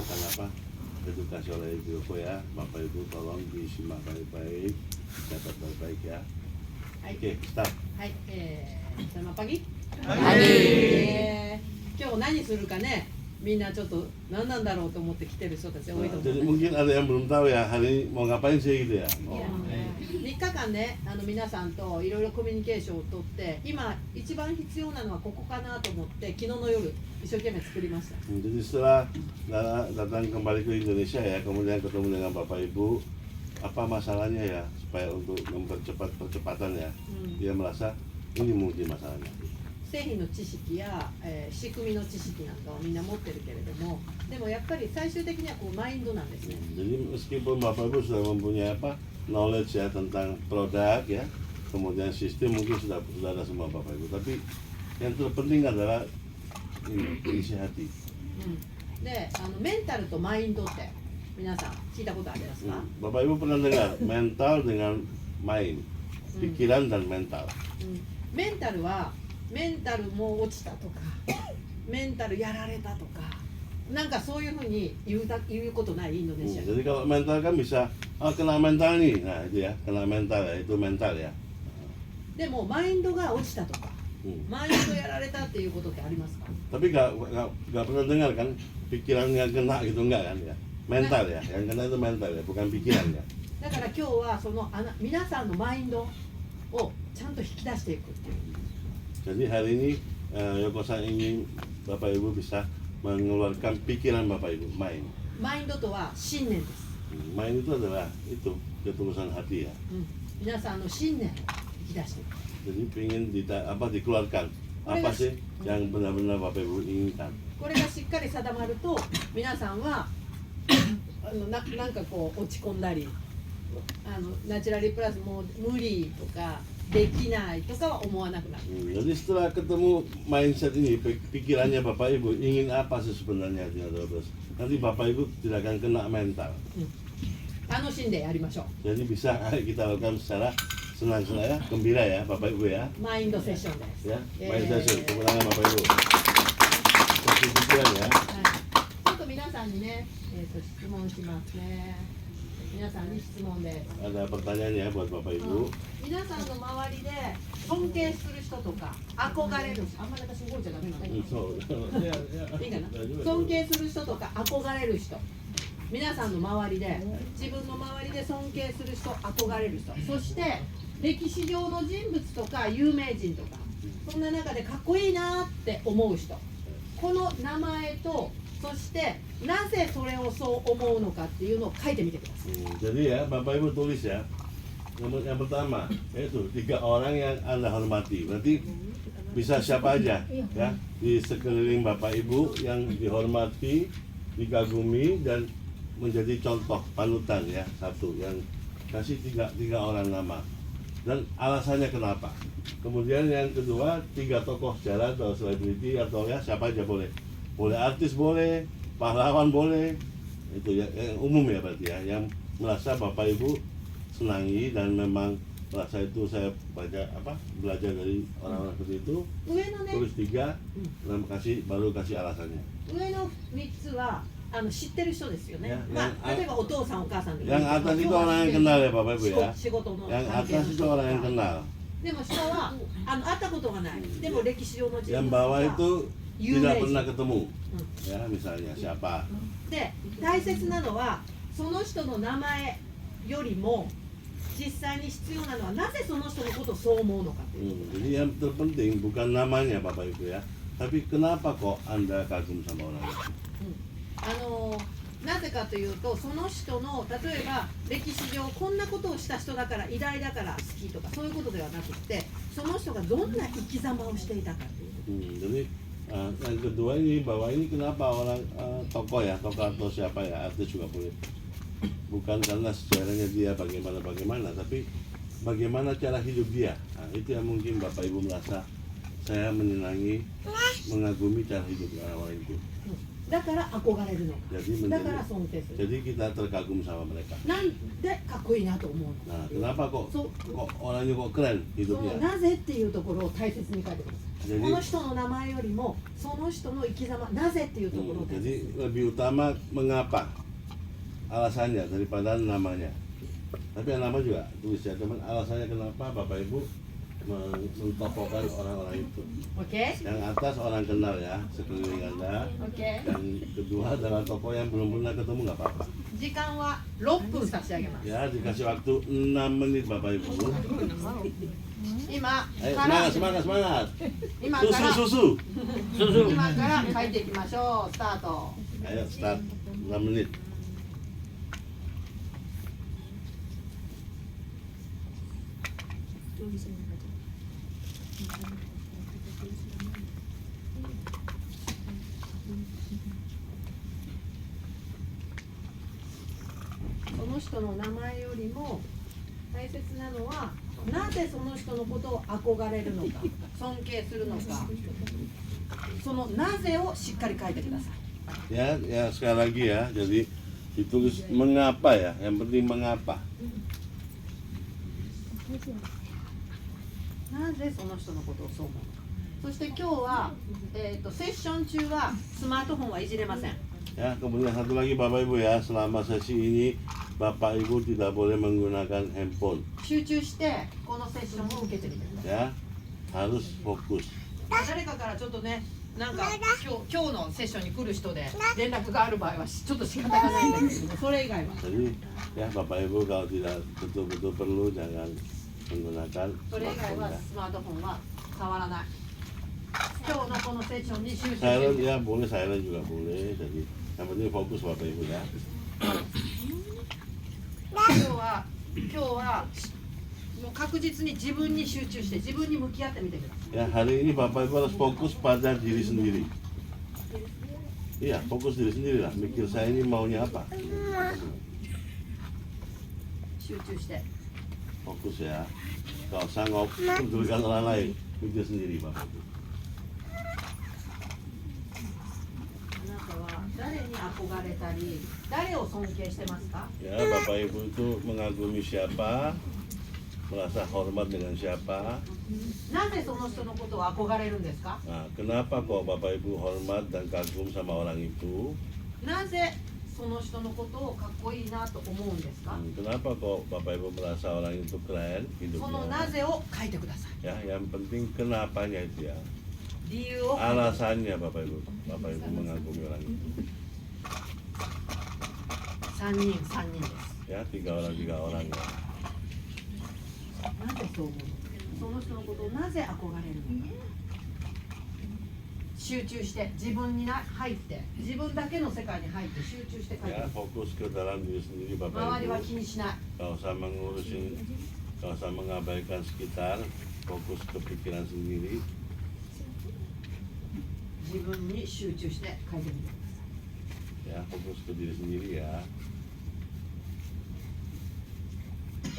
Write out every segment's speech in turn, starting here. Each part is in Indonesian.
akan edukasi oleh Ibu Yoko ya. Bapak Ibu tolong disimak baik-baik, catat baik-baik ya. Oke, start. はい、selamat pagi. はい。今日何するかね、みんなちょっと何なんだろうと思って来てる人たち多いと思う。 Jadi mungkin ada yang belum tahu ya hari ini mau ngapain sih gitu ya. 3日間ね、皆さんといろいろコミュニケーションをとって、今一番必要なのはここかなと思って昨日の夜一生懸命作りました。 Jadi setelah datang kembali ke Indonesia ya, kemudian ketemu dengan Bapak Ibu, apa masalahnya ya supaya untuk mempercepat percepatan ya. Dia merasa ini mungkin masalahnya. 製品の知識や、仕組みの知識なんかはみんな持ってるけれども、でもやっぱり最終的にはこうマインドなんですね。 Jadi meskipun Bapak Ibu sudah mempunyai knowledge ya tentang produk ya, kemudian sistem mungkin sudah ada semua Bapak Ibu, tapi yang terpenting adalah isi hati. で、メンタルとマインドって皆さん聞いたことありますか？ Bapak Ibu pernah dengar mental dengan mind, pikiran dan mental. メンタルはメンタルもう落ちたとかメンタルやられたとかなんかそういうふうに言うことないインドネシア。 Jadi kalau mental kan bisa kena mental nih, nah itu ya kena mental ya, itu mental ya. でもマインドが落ちたとか、マインドやられたっていうことってありますか？ Tapi nggak pernah dengar kan pikiran yang kena gitu enggak kan ya, mental ya, yang kena itu mental ya, bukan pikiran ya. だから今日はその皆さんのマインドをちゃんと引き出していくっていう。 Jadi hari ini Yoko-san ingin Bapak Ibu bisa mengeluarkan pikiran Bapak Ibu, mind. マインドとは信念です。 Mind itu adalah itu ketulusan hati ya. 皆さんの信念を引き出していく。 Jadi ingin dikeluarkan apa sih yang benar-benar Bapak Ibu inginkan. これがしっかり定まると皆さんはなんかこう落ち込んだりナチュラリープラスもう無理とかできないとかは思わなくなる。 Jadi setelah ketemu mindset ini, pikirannya Bapak Ibu ingin apa sih sebenarnya nanti Bapak Ibu tidak akan kena mental. 楽しんでやりましょう。 Jadi bisa kita lakukan secara senang-senang ya, gembira ya Bapak Ibu ya. マインドセッションです。 Ya, main session, kemenangan Bapak Ibu. Kasih pikiran ya. ちょっと皆さんにね、質問しますね。皆さんに質問です。 Ada pertanyaan ya buat Bapak Ibu. 皆さんの周りで尊敬する人とか憧れる人、あんまり私動いちゃダメなのね。 So, いいかな。尊敬する人とか憧れる人。皆さんの周りで自分の周りで尊敬する人、憧れる人、そして歴史上の人物とか有名人とかそんな中でかっこいいなって思う人、この名前とそしてなぜそれをそう思うのかっていうのを書いてみてください。 Jadi ya Bapak Ibu tulis ya. Yang pertama itu 3 orang yang Anda hormati. Berarti bisa siapa aja ya di sekeliling Bapak Ibu yang dihormati, dikagumi dan menjadi contoh panutan ya. Satu yang kasih tiga orang nama dan alasannya kenapa. Kemudian yang kedua 3 tokoh sejarah atau selebriti atau ya siapa aja boleh artis boleh, pahlawan boleh, itu ya yang umum ya berarti ya, yang merasa Bapak Ibu senangi dan memang merasa itu saya belajar dari orang-orang seperti itu. 上のね、 Tulis 3 dan baru kasih alasannya. 上の3つは知ってる人ですよね。 Ya, 例えばお父さんお母さんでもいい。 yang atas itu orang yang kenal ya Bapak Ibu ya. 仕事の Yang 関係の atas 人 itu と orang yang か。 kenal. でも下は会ったことがない。でも歴史上の人 Yang 物 bawah が itu 有 tidak 名 pernah 人。 ketemu. Ya misalnya siapa. で大切なのはその人の名前よりも実際に必要なのはなぜその人のことをそう思うのかっていう。 Jadi yang terpenting bukan namanya Bapak Ibu ya, tapi kenapa kok Anda kagum sama orang itu? なぜかというとその人の例えば歴史上こんなことをした人だから偉大だから好きとかそういうことではなくてその人がどんな生き様をしていたかということ。 Jadi yang kedua ini bahwa ini kenapa orang tokoh ya, tokoh atau siapa ya, artis juga boleh. Bukan karena sejarahnya dia bagaimana, tapi bagaimana cara hidup dia. Nah, itu yang mungkin Bapak Ibu merasa saya menyenangi, mengagumi cara hidup orang itu. だから憧れるの Jadi だから menjadi, 尊敬する jadi kita terkagum sama mereka. なんでかっこいいなと思うの Nah, kenapa kok そう orangnya kok keren その hidupnya? なぜっていうところを大切に書いてくださいこ Jadi の人の名前よりもその人の生き様なぜっていうところを大切 jadi lebih utama mengapa alasannya daripada namanya. Tapi yang nama juga tulis ya, cuman alasannya kenapa Bapak Ibu mentokohkan orang-orang itu. OK? Yang atas orang kenal ya, sekeliling Anda. OK? Yang kedua adalah tokoh yang belum pernah ketemu nggak apa-apa. 時間は6分差し上げます Ya, dikasih waktu 6 menit Bapak Ibu. 今 Ayo から semangat, semangat, semangat. 今から Susu, susu. 今から書いていきましょうスタート Ayo start 6 menit.その人の名前よりも大切なのはなぜその人のことを憧れるのか尊敬するのかそのなぜをしっかり書いてください Ya, ya sekali lagi ya. Jadi ditulis mengapa ya. Yang penting mengapa. なぜその人のことをそう思うのかそして今日は、セッション中はスマートフォンはいじれません Ya, kemudian satu lagi Bapak Ibu ya, selama sesi ini Bapak Ibu tidak boleh menggunakan handphone 集中してこのセッションを受けてみてください ya. Harus fokus. 誰かからちょっとねなんか今日のセッションに来る人で連絡がある場合はちょっと仕方がないんだけどもそれ以外は Jadi ya Bapak Ibu kalau tidak betul-betul perlu jangan menggunakan それ以外 smartphone は ya. スマートフォンは触らない今日のこのセッションに集中して Silent みて ya boleh, silent juga boleh. Jadi yang penting fokus Bapak Ibu ya. 今日はもう確実に自分に集中して自分に向き合ってみてください Ya hari ini Bapak Ibu harus fokus pada diri sendiri. Iya, fokus diri sendiri lah. Mikir saya ini maunya apa. 集中して Fokus ya. Gak usah pedulkan orang lain. Mikir sendiri Bapak Ibu. あなたは誰に憧れたり誰を尊敬してますか Ya, Bapak Ibu itu mengagumi siapa, merasa hormat dengan siapa. なぜその人のことを憧れるんですか Nah, kenapa kok Bapak Ibu hormat dan kagum sama orang itu? なぜその人のことをかっこいいなと思うんですか Kenapa kok Bapak Ibu merasa orang itu keren そのな hidupnya? ぜを書いてください Ya, yang penting kenapanya itu ya. 理由を書いてください Alasannya Bapak Ibu mengagumi orang itu. 3人です Ya, tiga orang ya. なぜそう思うのその人のことをなぜ憧れるのか集中して自分に入って自分だけの世界に入って集中して書いて Ya, fokus ke dalam diri sendiri 周 Bapak りは Ibu. 気にしない Gak usah mengurusin, gak usah mengabaikan sekitar. Fokus ke pikiran sendiri. 自分に集中して書いてみてください Ya, fokus ke diri sendiri ya.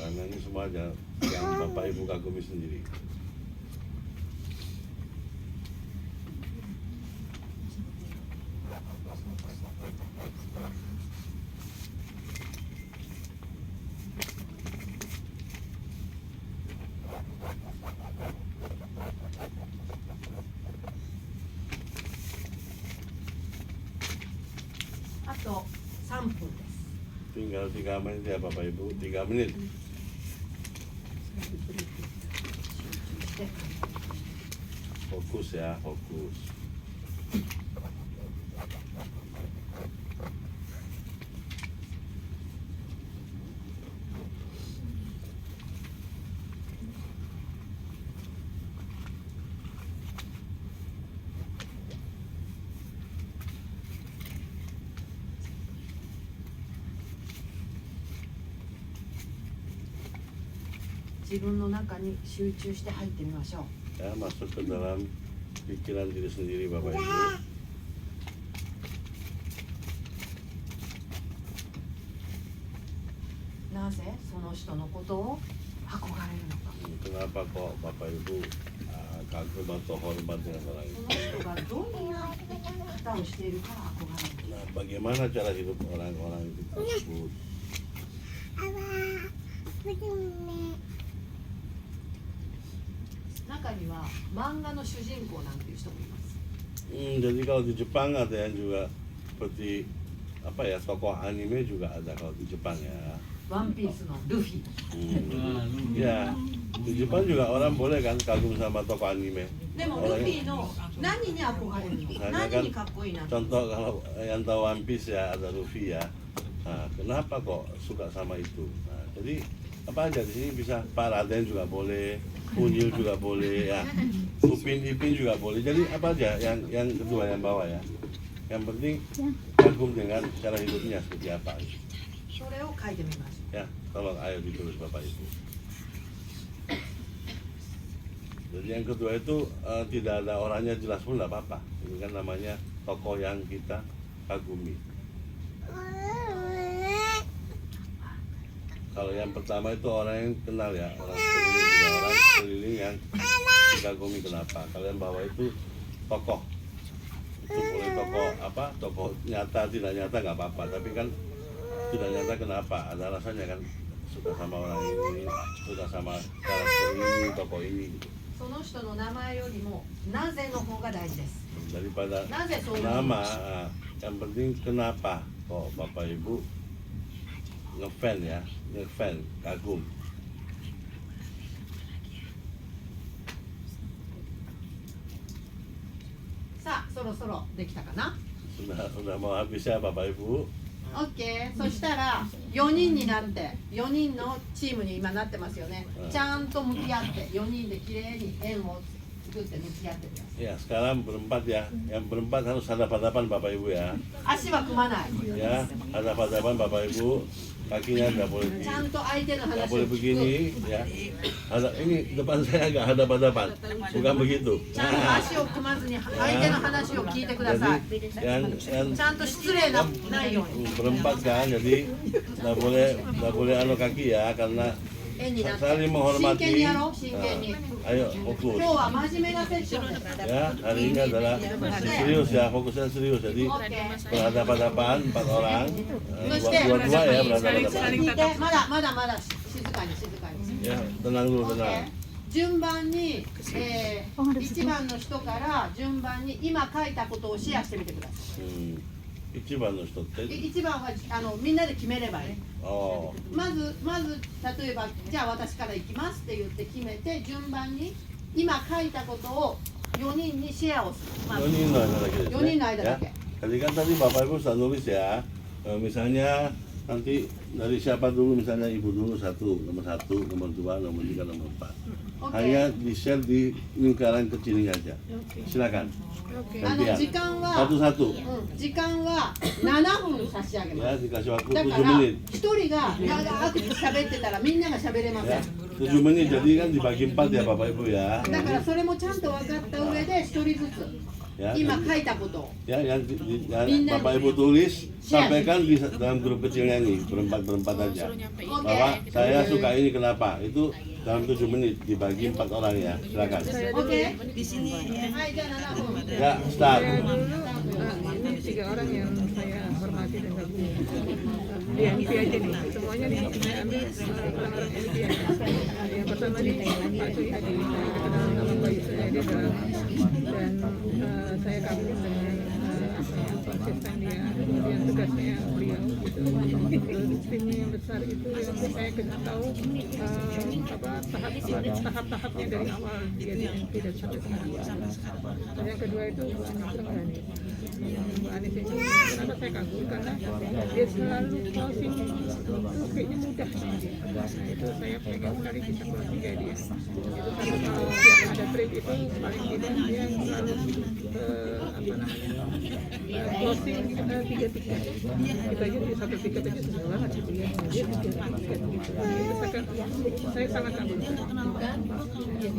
Karena ini semua yang Bapak Ibu kagumi sendiri. Atau 3分です Tinggal 3 menit ya Bapak Ibu, 3 menit. 集中して Fokus ya, fokus.自分の中に集中して入ってみましょう Ya, masuk ke dalam pikiran diri sendiri Bapak Ibu. なぜその人のことを憧れるのか Kenapa kok Bapak Ibu kagum atau hormat dengan orang こ itu. の人がどんな方をしているから憧れる。 Nah, bagaimana cara hidup orang-orang itu tersebut? 中には漫画の主人公なんていう人もいます。 Jadi kalau di Jepang ada yang juga seperti apa ya, tokoh anime juga ada kalau di Jepang ya. ワンピースのルフィ。 Ya, di Jepang juga orang boleh kan kagum sama tokoh anime. でもルフィの何に憧れるの？ Misalnya 何 kan にかっこいいなって。 contoh kalau yang tahu One Piece ya ada Luffy ya. Nah, kenapa kok suka sama itu? Nah, jadi apa aja di sini bisa, Pak Raden juga boleh, Unyil juga boleh ya, Upin Ipin juga boleh. Jadi apa aja yang kedua yang bawah ya. Yang penting kagum dengan cara hidupnya seperti apa. それを書いてみましょ Ya, tolong ayo ditulis Bapak Ibu. Jadi yang kedua itu tidak ada orangnya jelas pun tidak apa-apa. Ini kan namanya tokoh yang kita kagumi. Kalau yang pertama itu orang yang kenal ya, orang sekeliling yang dikagumi. Kenapa? Kalau yang bawah itu tokoh. Itu boleh tokoh apa? Tokoh nyata tidak nyata nggak apa-apa. Tapi kan tidak nyata kenapa? Ada alasannya kan. Suka sama orang ini, suka sama karakter ini, tokoh ini. う。その人の名前よりもなぜの方が大事です。 Daripada なぜそういうの？ nama, yang penting kenapa kok Bapak Ibu ngefan ya, ngefan, kagum. さあ、そろそろできたかな？ Sudah mau habis ya Bapak Ibu. オッケー。そしたら4人になって4人のチームに今なってますよね。ちゃんと向き合って4人できれいに円を作って向き合ってください。 Ya sekarang berempat ya, yang berempat harus hadap-hadapan Bapak Ibu ya. 足は組まない。 Ya, hadap-hadapan Bapak Ibu, kakinya nggak boleh ちゃんと相手の nggak 話 boleh を聞く。 begini ya. Ini depan saya nggak hadap-hadapan, bukan begitu. ちゃんと足を組まずに相手の話を聞いてください。 Jadi yang ちゃんと失礼なないように berempat kan, jadi nggak boleh anu kaki ya, karena 円になって saling 真 menghormati. 剣にやろう。真剣に。 Ayo fokus 今日は真面目なセッションです。 ya. Hari ini adalah serius ya, fokusnya serius. Jadi オッケー。 berhadapan-hadapan 4 orang, dua-dua ya berhadapan-hadapan. 聞いて、まだ静かに静かに。 Ya, tenang dulu, オッケ tenang. ー。順番に、1番の人から順番に今書いたことをシェアしてみてくださ 一番の人って、い。1番はみんなで決めればいい。 oh, まず例えばじゃあ私から行きますって言って決めて順番に今書いたことを4人にシェアをする。まず 4人の間だけですね. 4人の間だけ。 Ya. Tadi kan tadi Bapak Ibu sudah nulis ya. Misalnya nanti dari siapa dulu, misalnya Ibu dulu nomor 1, nomor 2, nomor 3, nomor 4. Oke. Hanya di-share di lingkaran kecil ini aja. Silakan. 時間は Satu-satu. 時間は7分差し上げま Ya, す。 dikasih waktu だ 7 から menit. 1人が長く喋ってたらみんなが喋れませ Ya, ん。 7 menit. Jadi kan dibagi 4 ya Bapak Ibu ya. だからそれもちゃんと分かった上で1人ずつ Ya, 今 jadi- 書いたことを Ya, yang Bapak Ibu tulis, sampaikan di dalam grup kecilnya ini, berempat aja. Bahwa saya suka ini kenapa, itu dalam 7 menit, dibagi 4 orang ya, silakan. Oke? Di sini. Hai,じゃあ7分。 Ya, start. Ini 3 orang yang saya hormati dan kagumi. Di NP aja nih, semuanya nih saya ambil orang-orang NP ya. Yang pertama nih Pak Suyadi, saya kenal nama baik Suyadi dan saya kagum dengan apa ya, konsisten dia, kemudian tugasnya beliau gitu. Terus timnya yang besar itu yang saya kenal tahu tahap-tahapnya dari awal dia di NP dan sampai sekarang. Dan yang kedua itu Bu Anies Tenggani. Bu Anies ini kenapa saya kagum, karena dia selalu closing itu kayaknya mudah sama dia. Nah itu saya pengen sekali bisa closing kayak dia. Itu karena kalau yang ada trade itu paling tidak dia selalu closing 3-3. Kita aja di 1 tiket aja susah banget gitu ya. Dia 3 tiket gitu. Itu saya sangat kagum.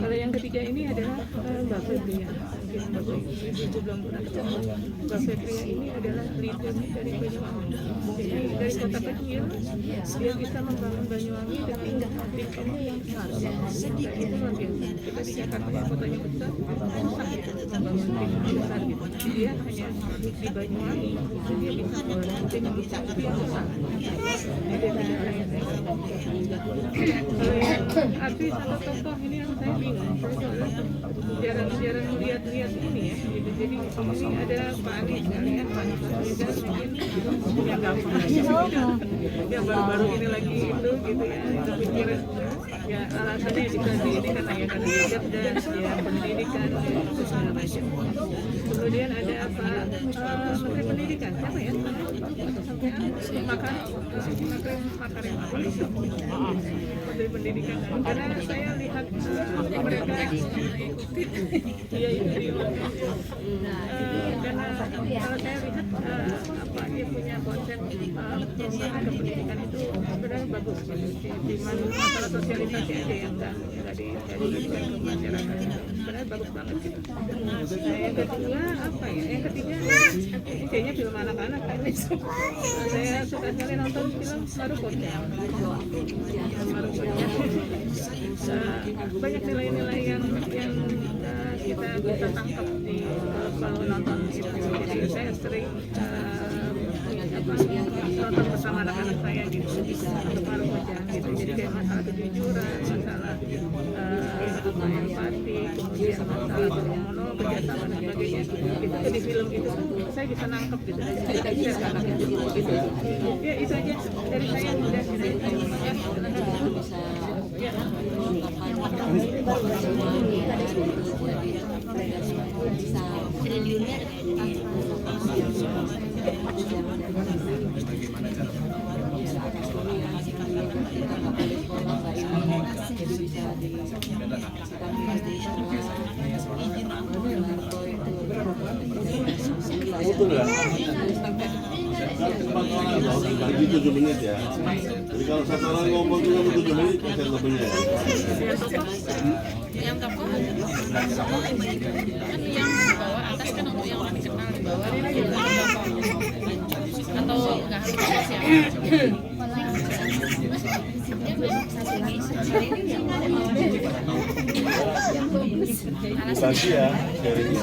Kalau yang ketiga ini adalah Mbak Febria. mungkin Bapak Ibu belum pernah ketemu. Mbak Fetria ini adalah leader dari Banyuwangi. Jadi dari kota kecil dia bisa membangun Banyuwangi dengan tim yang besar. Itu luar biasa. Kita di Jakarta yang kotanya besar, susah gitu membangun tim yang besar gitu. Dia hanya di Banyuwangi, dia bisa membangun tim yang besar. Dia susah. Dia tidak orang yang saya kalau yang artis atau tokoh ini yang saya bingung, saya jarang lihat ini ya. Gitu. Jadi ini ada Pak Anies kalian, Pak Anies Baswedan mungkin yang gampang ya baru-baru ini lagi itu gitu ya. Itu pikir ya alasannya bisa ini karena ya karena cerdas ya pendidikan itu segala macam. Kemudian ada Pak Menteri Pendidikan siapa ya? Makarim apa itu? Menteri Pendidikan. Karena saya lihat mereka dia itu karena kalau saya lihat apa dia punya konsep perubahan ke pendidikan itu sebenarnya bagus di mana masalah sosialisasi aja yang nggak diberikan ke masyarakat sebenarnya bagus banget gitu. Nah, yang kedua apa ya? Yang ketiga ini kayaknya film anak-anak kan. Saya suka sekali nonton film Maruko. Banyak nilai-nilai yang kita bisa tangkap di kalau nonton itu. Jadi saya sering nonton bersama anak-anak saya gitu untuk Maruko gitu. Jadi kayak masalah kejujuran, masalah empati, kemudian masalah bermono, kerjasama dan sebagainya. Itu di film itu saya bisa nangkep gitu. Saya bisa anak itu gitu. Ya itu aja dari saya udah dari saya. Ya. Betul ya? Kan 4 orang loh, dibagi 7 menit ya. Jadi kalau satu orang ngomong juga 7 menit, bisa lebihnya ya. Yang tokoh kan yang bawah atas kan untuk yang lebih kenal di bawah atau nggak harus siapa Bagi ya, dari ini.